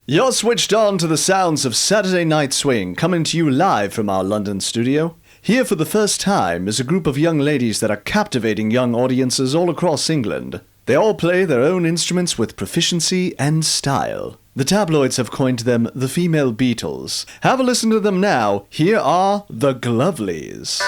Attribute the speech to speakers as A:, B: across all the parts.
A: You're switched on to the sounds of Saturday Night Swing, coming to you live from our London studio. Here for the first time is a group of young ladies that are captivating young audiences all across England. They all play their own instruments with proficiency and style. The tabloids have coined them the female Beatles. Have a listen to them now. Here are the Glovelies.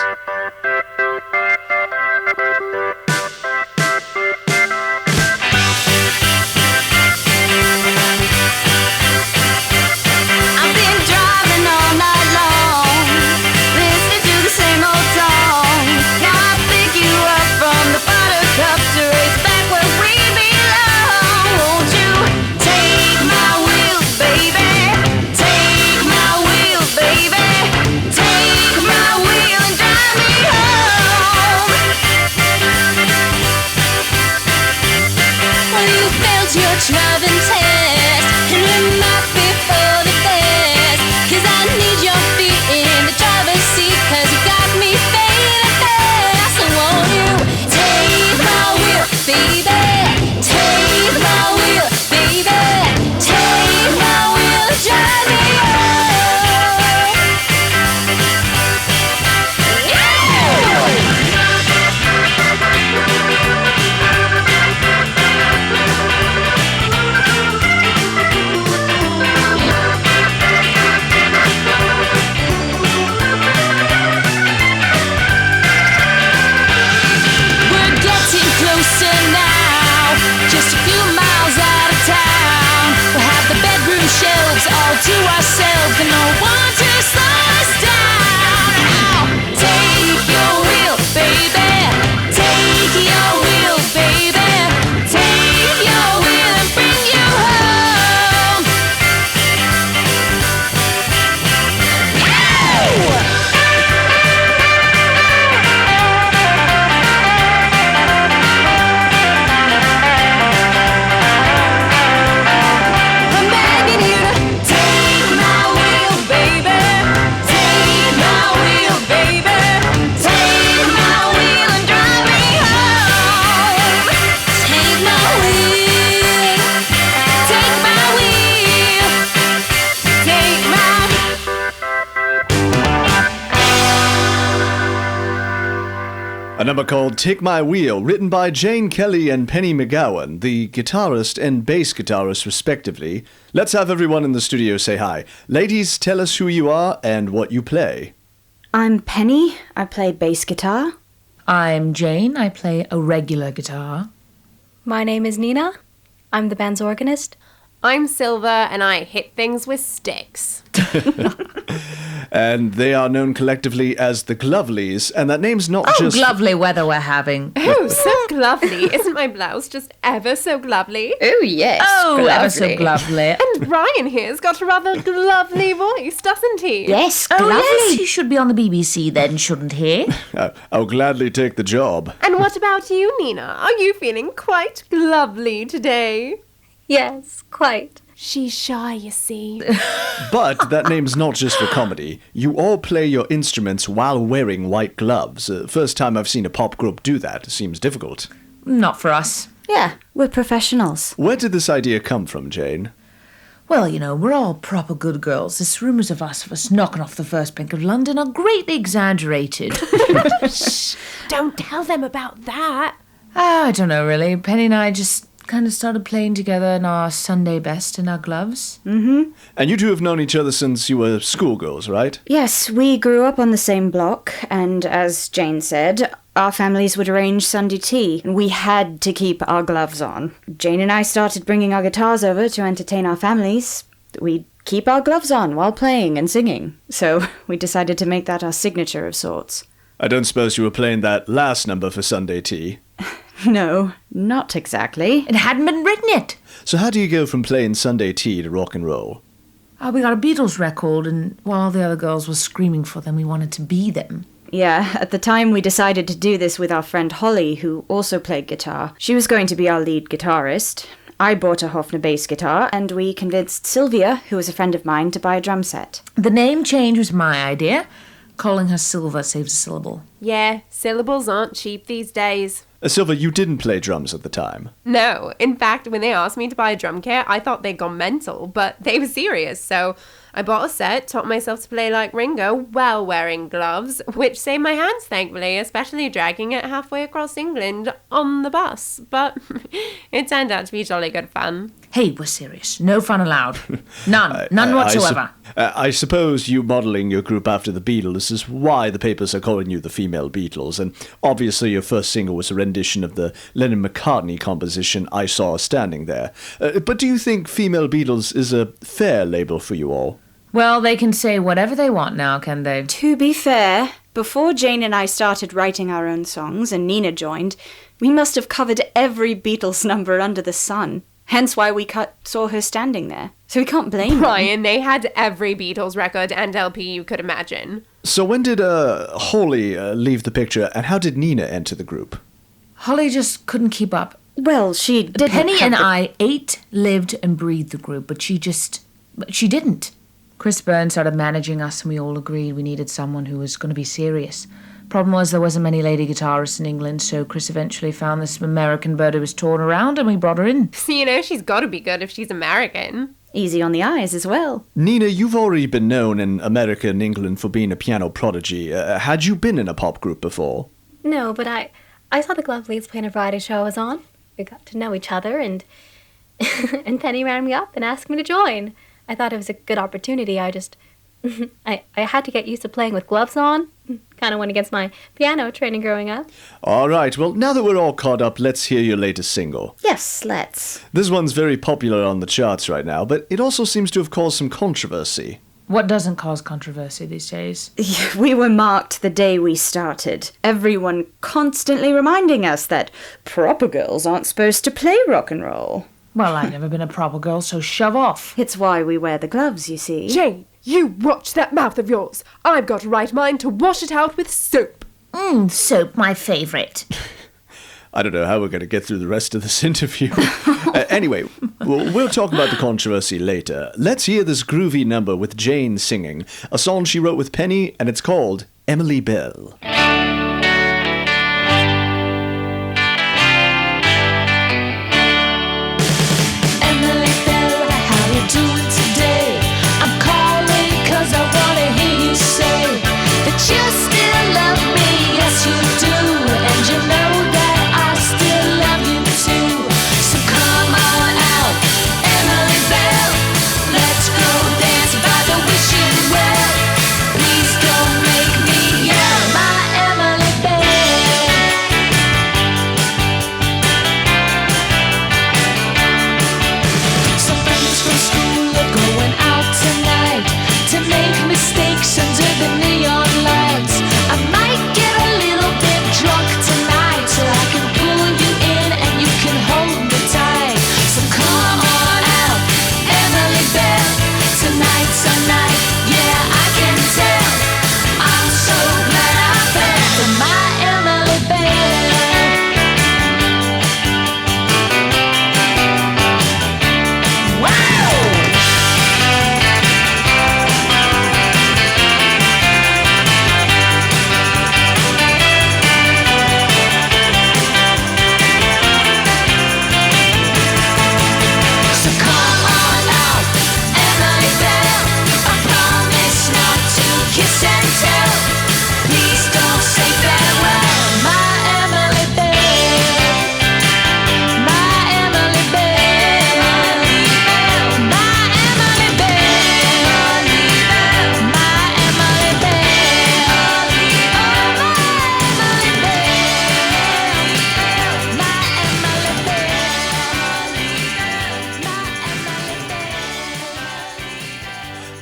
A: A number called Take My Wheel, written by Jane Kelly and Penny McGowan, the guitarist and bass guitarist respectively. Let's have everyone in the studio say hi. Ladies, tell us who you are and what you play.
B: I'm Penny. I play bass guitar.
C: I'm Jane. I play a regular guitar.
D: My name is Nina. I'm the band's organist.
E: I'm Silva, and I hit things with sticks.
A: And they are known collectively as the Glovelies, and that name's not just...
C: Oh, lovely weather we're having.
E: Oh, so lovely. Isn't my blouse just ever so lovely?
B: Oh, yes.
C: Oh, ever so lovely.
E: And Ryan here's got a rather lovely voice, doesn't he?
B: Yes,
C: Oh,
B: lovely.
C: yes, he should be on the BBC then, shouldn't he?
A: I'll gladly take the job.
E: And what about you, Nina? Are you feeling quite lovely today?
D: Yes, quite.
E: She's shy, you see.
A: But that name's not just for comedy. You all play your instruments while wearing white gloves. First time I've seen a pop group do that. Seems difficult.
C: Not for us.
B: Yeah, we're professionals.
A: Where did this idea come from, Jane?
C: Well, you know, we're all proper good girls. This rumours of us knocking off the first blink of London are greatly exaggerated.
E: Shh, don't tell them about that.
C: I don't know, really. Penny and I just kind of started playing together in our Sunday best in our gloves.
B: Mm-hmm.
A: And you two have known each other since you were schoolgirls, right?
B: Yes, we grew up on the same block, and as Jane said, our families would arrange Sunday tea, and we had to keep our gloves on. Jane and I started bringing our guitars over to entertain our families. We'd keep our gloves on while playing and singing, so we decided to make that our signature of sorts.
A: I don't suppose you were playing that last number for Sunday tea.
B: No, not exactly.
C: It hadn't been written yet.
A: So how do you go from playing Sunday tea to rock and roll?
C: We got a Beatles record, and while the other girls were screaming for them, we wanted to be them.
B: Yeah, at the time we decided to do this with our friend Holly, who also played guitar. She was going to be our lead guitarist. I bought a Hofner bass guitar, and we convinced Sylvia, who was a friend of mine, to buy a drum set.
C: The name change was my idea. Calling her Silva saves a syllable.
E: Yeah, syllables aren't cheap these days.
A: Silva, you didn't play drums at the time.
E: No, in fact, when they asked me to buy a drum kit, I thought they'd gone mental, but they were serious, so I bought a set, taught myself to play like Ringo while wearing gloves, which saved my hands, thankfully, especially dragging it halfway across England on the bus. But it turned out to be jolly good fun.
C: Hey, we're serious. No fun allowed. None whatsoever.
A: I suppose you modelling your group after the Beatles is why the papers are calling you the female Beatles, and obviously your first single was a rendition of the Lennon-McCartney composition I Saw Standing There. But do you think female Beatles is a fair label for you all?
C: Well, they can say whatever they want now, can they?
B: To be fair, before Jane and I started writing our own songs and Nina joined, we must have covered every Beatles number under the sun. Hence why we Saw Her Standing There. So we can't blame them.
E: Brian, they had every Beatles record and LP you could imagine.
A: So when did Holly leave the picture, and how did Nina enter the group?
C: Holly just couldn't keep up.
B: Well, she didn't.
C: Penny and I ate, lived, and breathed the group, but she didn't. Chris Byrne started managing us, and we all agreed we needed someone who was going to be serious. Problem was there wasn't many lady guitarists in England, so Chris eventually found this American bird who was torn around, and we brought her in.
E: So, she's got to be good if she's American.
B: Easy on the eyes as well.
A: Nina, you've already been known in America and England for being a piano prodigy. Had you been in a pop group before?
D: No, but I saw the Glovelies playing a variety show I was on. We got to know each other, and and Penny ran me up and asked me to join. I thought it was a good opportunity. I had to get used to playing with gloves on. Kind of went against my piano training growing up.
A: All right, well, now that we're all caught up, let's hear your latest single.
B: Yes, let's.
A: This one's very popular on the charts right now, but it also seems to have caused some controversy.
C: What doesn't cause controversy these days?
B: We were marked the day we started. Everyone constantly reminding us that proper girls aren't supposed to play rock and roll.
C: Well, I've never been a proper girl, so shove off.
B: It's why we wear the gloves, you see.
E: Jane, you watch that mouth of yours. I've got a right mind to wash it out with soap.
C: Soap, my favourite.
A: I don't know how we're going to get through the rest of this interview. Anyway, we'll talk about the controversy later. Let's hear this groovy number with Jane singing, a song she wrote with Penny, and it's called Emily Bell.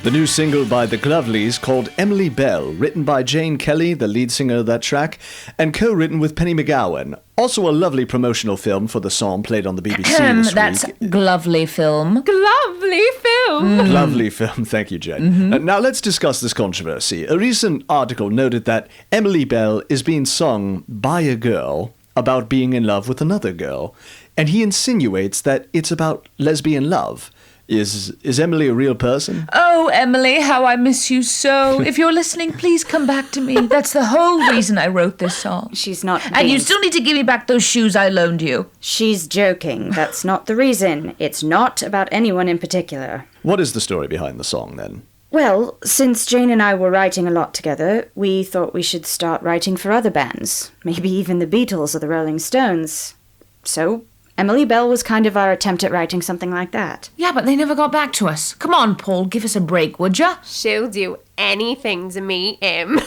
A: The new single by the Glovelies called Emily Bell, written by Jane Kelly, the lead singer of that track, and co-written with Penny McGowan. Also a lovely promotional film for the song played on the BBC this
C: That's
A: week.
C: Glovely film.
E: Lovely film.
A: Lovely film, thank you, Jen. Now let's discuss this controversy. A recent article noted that Emily Bell is being sung by a girl about being in love with another girl, and he insinuates that it's about lesbian love. Is Emily a real person?
C: Oh, Emily, how I miss you so. If you're listening, please come back to me. That's the whole reason I wrote this song.
B: She's not
C: And
B: being...
C: you still need to give me back those shoes I loaned you.
B: She's joking. That's not the reason. It's not about anyone in particular.
A: What is the story behind the song, then?
B: Well, since Jane and I were writing a lot together, we thought we should start writing for other bands. Maybe even the Beatles or the Rolling Stones. So, Emily Bell was kind of our attempt at writing something like that.
C: Yeah, but they never got back to us. Come on, Paul, give us a break, would ya?
E: She'll do anything to meet him.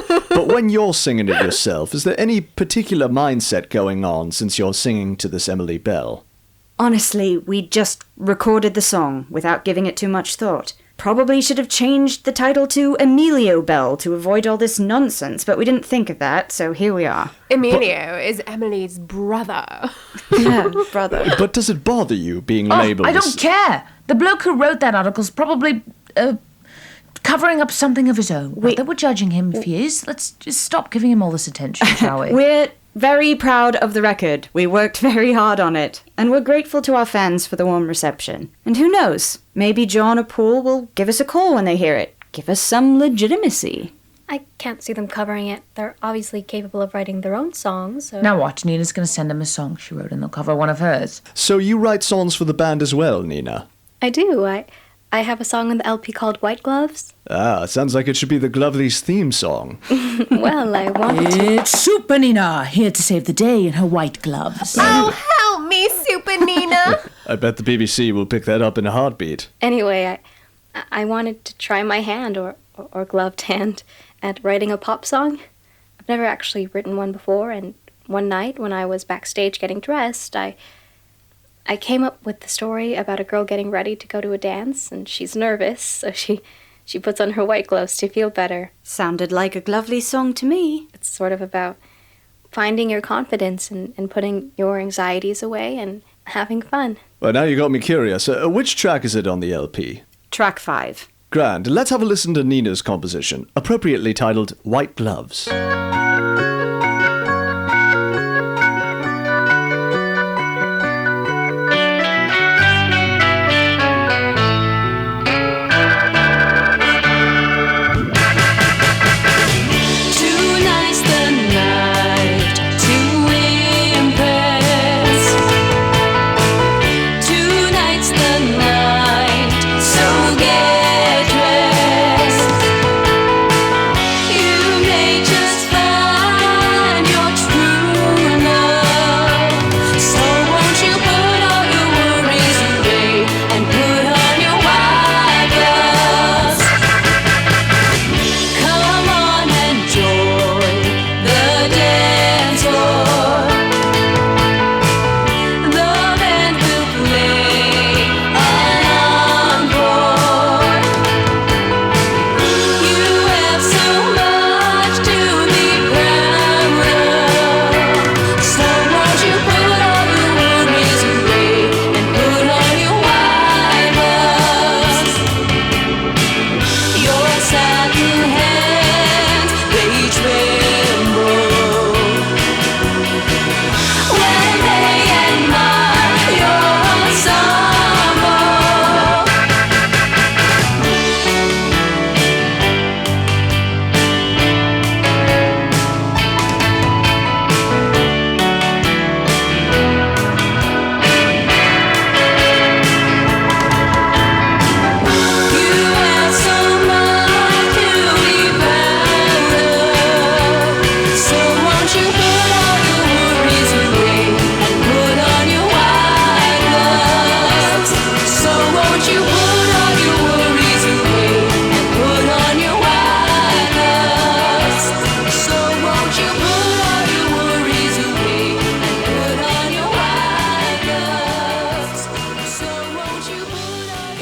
A: But when you're singing it yourself, is there any particular mindset going on since you're singing to this Emily Bell?
B: Honestly, we just recorded the song without giving it too much thought. Probably should have changed the title to Emilio Bell to avoid all this nonsense, but we didn't think of that, so here we are.
E: Emilio is Emily's brother.
B: Yeah, brother.
A: But does it bother you being
C: Oh,
A: labelled
C: I
A: as...
C: don't care. The bloke who wrote that article's probably covering up something of his own. Not that we're judging him if he is. Let's just stop giving him all this attention, shall we?
B: We're very proud of the record. We worked very hard on it. And we're grateful to our fans for the warm reception. And who knows? Maybe John or Paul will give us a call when they hear it. Give us some legitimacy.
D: I can't see them covering it. They're obviously capable of writing their own songs, so...
C: Now watch, Nina's going to send them a song she wrote and they'll cover one of hers.
A: So you write songs for the band as well, Nina?
D: I do. I have a song on the LP called White Gloves.
A: Ah, sounds like it should be the Glovelies theme song.
D: Well, I wanted to...
C: It's Super Nina, here to save the day in her white gloves.
E: Oh, help me, Super Nina.
A: I bet the BBC will pick that up in a heartbeat.
D: Anyway, I wanted to try my hand, or gloved hand, at writing a pop song. I've never actually written one before, and one night when I was backstage getting dressed, I came up with the story about a girl getting ready to go to a dance, and she's nervous, so she puts on her white gloves to feel better.
B: Sounded like a Glovely song to me.
D: It's sort of about finding your confidence and putting your anxieties away and having fun.
A: Well, now you got me curious. Which track is it on the LP?
B: Track 5.
A: Grand. Let's have a listen to Nina's composition, appropriately titled White Gloves.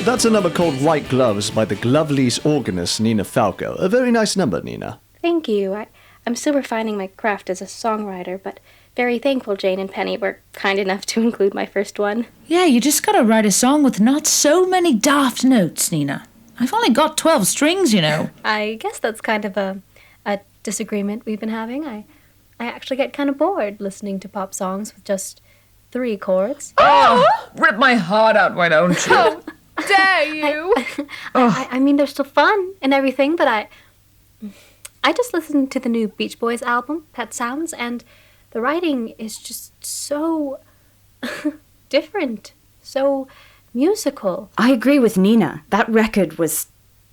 A: That's a number called White Gloves by the Glovelies organist Nina Falco. A very nice number, Nina.
D: Thank you. I'm still refining my craft as a songwriter, but very thankful Jane and Penny were kind enough to include my first one.
C: Yeah, you just gotta write a song with not so many daft notes, Nina. I've only got 12 strings, you know.
D: I guess that's kind of a disagreement we've been having. I actually get kind of bored listening to pop songs with just 3 chords.
C: Oh, rip my heart out, why don't you?
E: dare you?
D: I mean, they're still fun and everything, but I just listened to the new Beach Boys album, Pet Sounds, and the writing is just so different, so musical.
B: I agree with Nina. That record was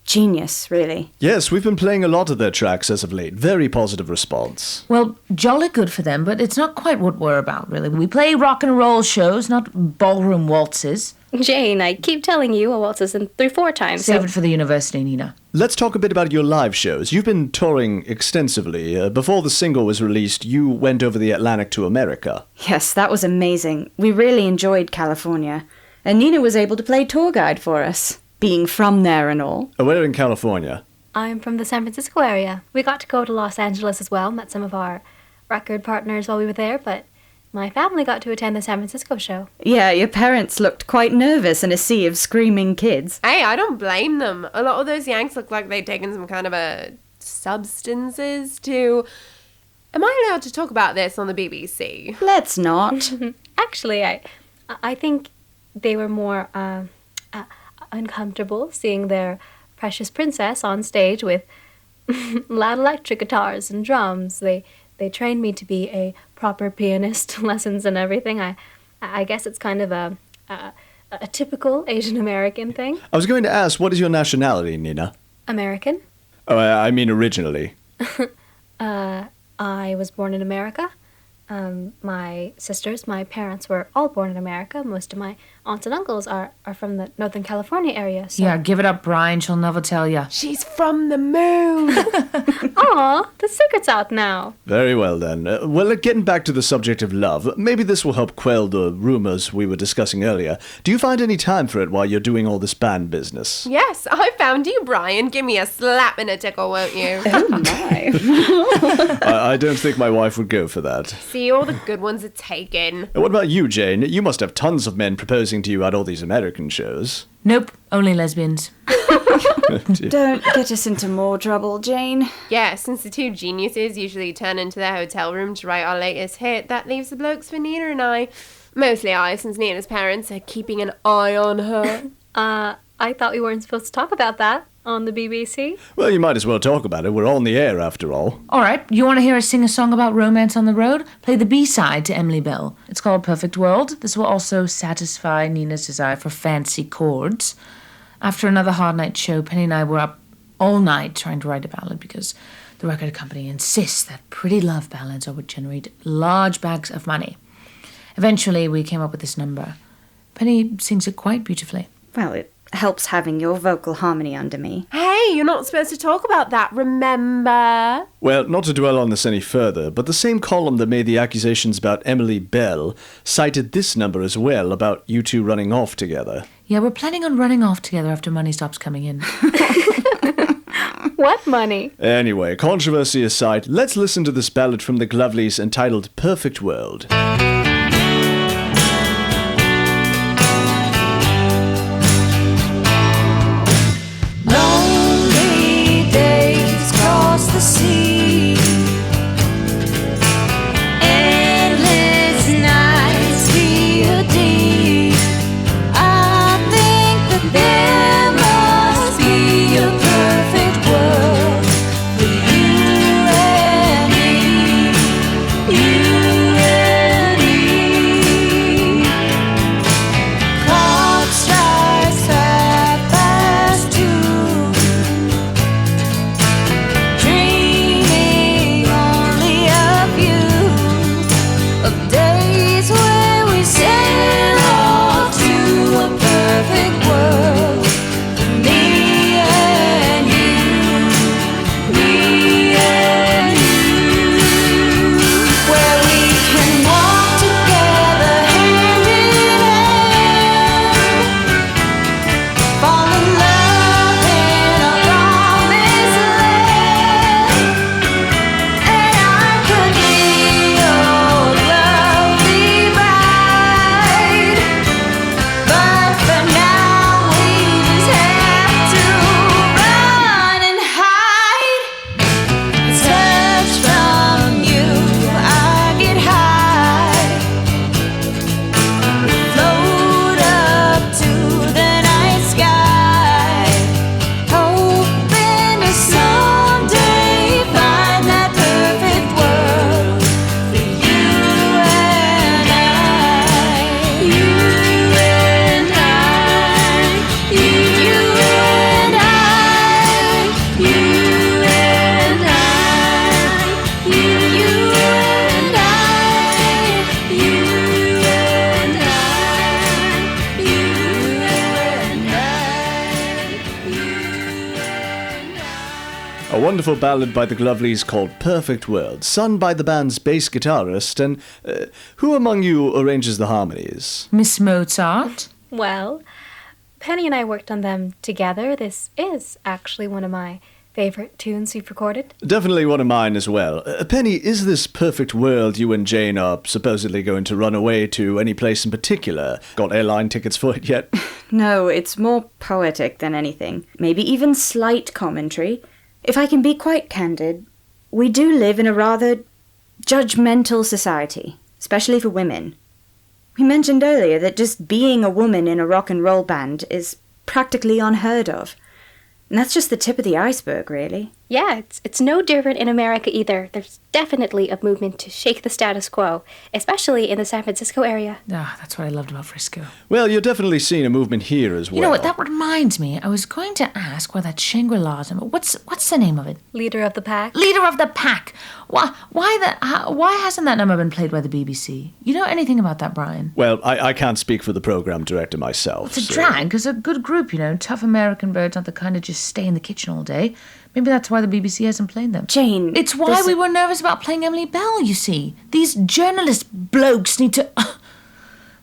B: genius, really.
A: Yes, we've been playing a lot of their tracks as of late. Very positive response.
C: Well, jolly good for them, but it's not quite what we're about, really. We play rock and roll shows, not ballroom waltzes.
D: Jane, I keep telling you a waltz is in 3-4 times.
C: Save it for the university, Nina.
A: Let's talk a bit about your live shows. You've been touring extensively. Before the single was released, you went over the Atlantic to America.
B: Yes, that was amazing. We really enjoyed California. And Nina was able to play tour guide for us, being from there and all.
A: Where in California?
D: I'm from the San Francisco area. We got to go to Los Angeles as well, met some of our record partners while we were there, but my family got to attend the San Francisco show.
B: Yeah, your parents looked quite nervous in a sea of screaming kids.
E: Hey, I don't blame them. A lot of those Yanks look like they'd taken some kind of a substances to... Am I allowed to talk about this on the BBC?
B: Let's not.
D: Actually, I think they were more uncomfortable seeing their precious princess on stage with loud electric guitars and drums. They trained me to be a proper pianist, lessons and everything. I guess it's kind of a typical Asian American thing.
A: I was going to ask, what is your nationality, Nina?
D: American.
A: Oh, I mean originally.
D: I was born in America. My sisters, my parents were all born in America. Most of my aunts and uncles are from the Northern California area. So.
C: Yeah, give it up, Brian. She'll never tell you.
E: She's from the moon.
D: Aw, the secret's out now.
A: Very well, then. Well, getting back to the subject of love, maybe this will help quell the rumors we were discussing earlier. Do you find any time for it while you're doing all this band business?
E: Yes, I found you, Brian. Give me a slap and a tickle, won't you?
B: Oh my.
A: I don't think my wife would go for that.
E: See, all the good ones are taken.
A: What about you, Jane? You must have tons of men proposing to you at all these American shows.
C: Nope, only lesbians.
B: Don't get us into more trouble, Jane.
E: Yeah, since the two geniuses usually turn into their hotel room to write our latest hit, that leaves the blokes for Nina and I. Mostly I, since Nina's parents are keeping an eye on her.
D: I thought we weren't supposed to talk about that on the BBC.
A: Well, you might as well talk about it. We're on the air, after all.
C: All right, you want to hear us sing a song about romance on the road? Play the B-side to Emily Bell. It's called Perfect World. This will also satisfy Nina's desire for fancy chords. After another hard night show, Penny and I were up all night trying to write a ballad because the record company insists that pretty love ballads are what generate large bags of money. Eventually, we came up with this number. Penny sings it quite beautifully.
B: Well, it helps having your vocal harmony under me.
E: Hey, you're not supposed to talk about that, remember?
A: Well, not to dwell on this any further, but the same column that made the accusations about Emily Bell cited this number as well about you two running off together.
C: Yeah, we're planning on running off together after money stops coming in.
D: What money?
A: Anyway, controversy aside, let's listen to this ballad from the Glovelies entitled Perfect World.
F: Lonely days cross the sea, endless nights feel deep. I think that there must be a perfect world for you and me, you and me.
A: A wonderful ballad by the Glovelies called Perfect World, sung by the band's bass guitarist. And who among you arranges the harmonies?
C: Miss Mozart?
D: Well, Penny and I worked on them together. This is actually one of my favorite tunes we've recorded.
A: Definitely one of mine as well. Penny, is this perfect world you and Jane are supposedly going to run away to any place in particular? Got airline tickets for it yet?
B: No, it's more poetic than anything. Maybe even slight commentary. If I can be quite candid, we do live in a rather judgmental society, especially for women. We mentioned earlier that just being a woman in a rock and roll band is practically unheard of. And that's just the tip of the iceberg, really.
D: Yeah, it's no different in America either. There's definitely a movement to shake the status quo, especially in the San Francisco area.
C: Ah, that's what I loved about Frisco.
A: Well, you're definitely seeing a movement here as well.
C: You know what, that reminds me. I was going to ask why that Shangri-La's number. What's the name of it?
D: Leader of the pack.
C: Leader of the Pack. Why hasn't that number been played by the BBC? You know anything about that, Brian?
A: Well, I can't speak for the program director myself.
C: It's a drag, because a good group, tough American birds, not the kind of just stay in the kitchen all day. Maybe that's why the BBC hasn't played them.
B: Jane...
C: It's why we were nervous about playing Emily Bell, you see. These journalist blokes need to...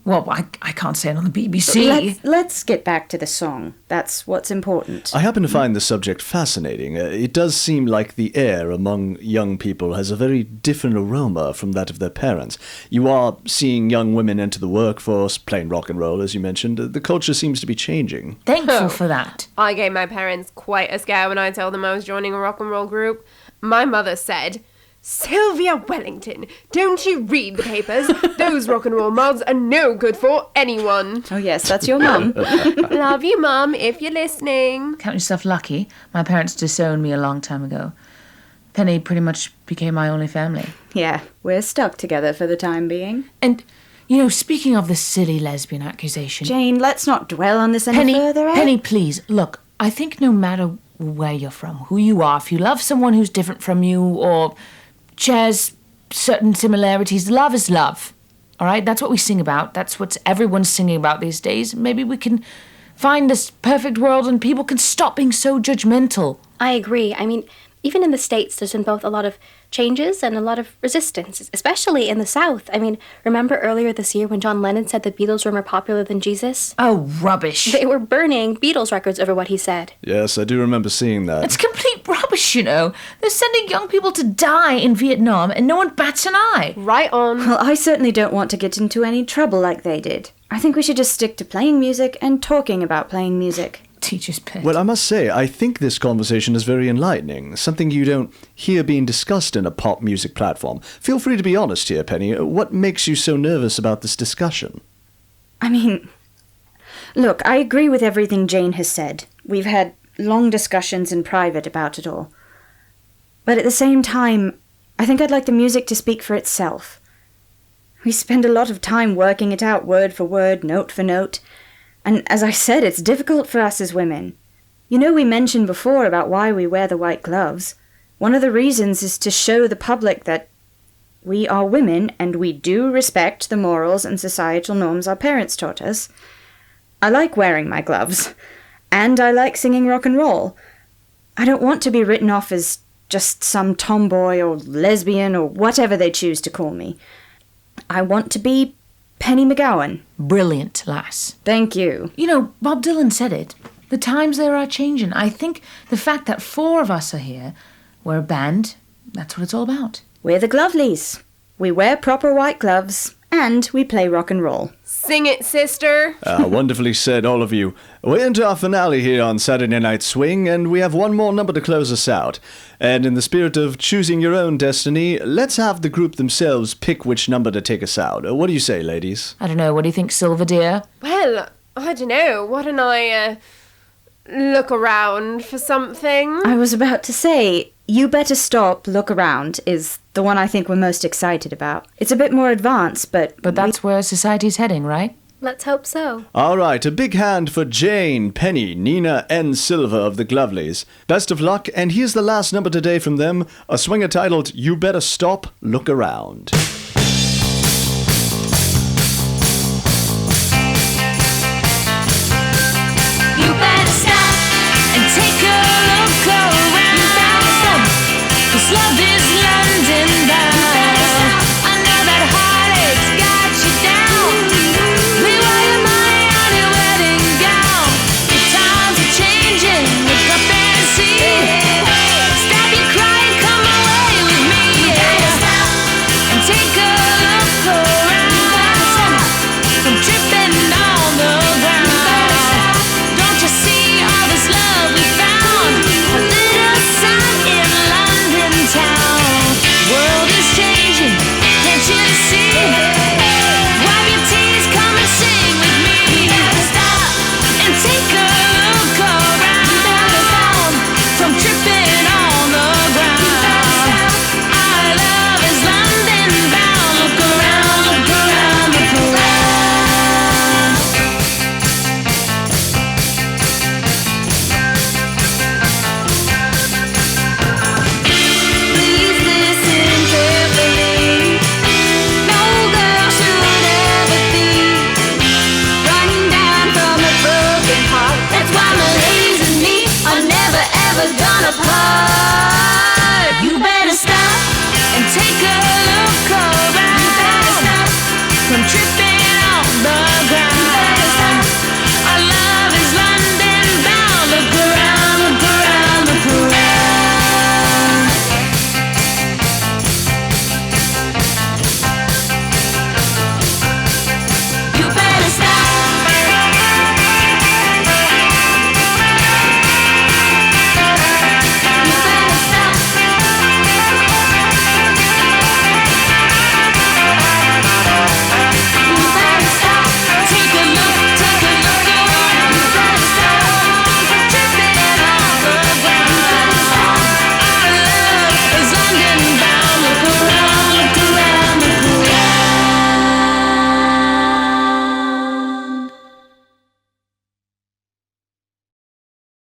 C: Well, I can't say it on the BBC.
B: Let's get back to the song. That's what's important.
A: I happen to find the subject fascinating. It does seem like the air among young people has a very different aroma from that of their parents. You are seeing young women enter the workforce, playing rock and roll, as you mentioned. The culture seems to be changing.
C: Thankful for that.
E: I gave my parents quite a scare when I told them I was joining a rock and roll group. My mother said, "Sylvia Wellington, don't you read the papers? Those rock and roll mods are no good for anyone."
B: Oh yes, that's your mum.
E: Love you, Mum, if you're listening.
C: Count yourself lucky. My parents disowned me a long time ago. Penny pretty much became my only family.
B: Yeah, we're stuck together for the time being.
C: And, speaking of the silly lesbian accusation...
B: Jane, let's not dwell on this any further, eh?
C: Penny, please, look, I think no matter where you're from, who you are, if you love someone who's different from you or shares certain similarities, love is love. All right? That's what we sing about. That's what everyone's singing about these days. Maybe we can find this perfect world and people can stop being so judgmental.
D: I agree. I mean, even in the States, there's been both a lot of changes and a lot of resistance, especially in the South. I mean, remember earlier this year when John Lennon said the Beatles were more popular than Jesus?
C: Oh, rubbish.
D: They were burning Beatles records over what he said.
A: Yes, I do remember seeing that.
C: It's complete rubbish, They're sending young people to die in Vietnam and no one bats an eye.
E: Right on.
B: Well, I certainly don't want to get into any trouble like they did. I think we should just stick to playing music and talking about playing music.
C: Teacher's pet.
A: Well, I must say, I think this conversation is very enlightening, something you don't hear being discussed in a pop music platform. Feel free to be honest here, Penny. What makes you so nervous about this discussion?
B: I mean, look, I agree with everything Jane has said. We've had long discussions in private about it all. But at the same time, I think I'd like the music to speak for itself. We spend a lot of time working it out word for word, note for note. And as I said, it's difficult for us as women. We mentioned before about why we wear the white gloves. One of the reasons is to show the public that we are women and we do respect the morals and societal norms our parents taught us. I like wearing my gloves. And I like singing rock and roll. I don't want to be written off as just some tomboy or lesbian or whatever they choose to call me. I want to be Penny McGowan.
C: Brilliant, lass.
B: Thank you.
C: Bob Dylan said it. The times there are changing. I think the fact that 4 of us are here, we're a band, that's what it's all about.
B: We're the Glovelies. We wear proper white gloves, and we play rock and roll.
E: Sing it, sister.
A: Wonderfully said, all of you. We're into our finale here on Saturday Night Swing, and we have one more number to close us out. And in the spirit of choosing your own destiny, let's have the group themselves pick which number to take us out. What do you say, ladies?
C: I don't know, what do you think, Silva, dear?
E: Well, I don't know. Why don't I, look around for something?
B: I was about to say, You Better Stop, Look Around is the one I think we're most excited about. It's a bit more advanced, but
C: that's where society's heading, right?
D: Let's hope so.
A: All right, a big hand for Jane, Penny, Nina, and Silva of the Glovelies. Best of luck, and here's the last number today from them, a swinger titled You Better Stop, Look Around.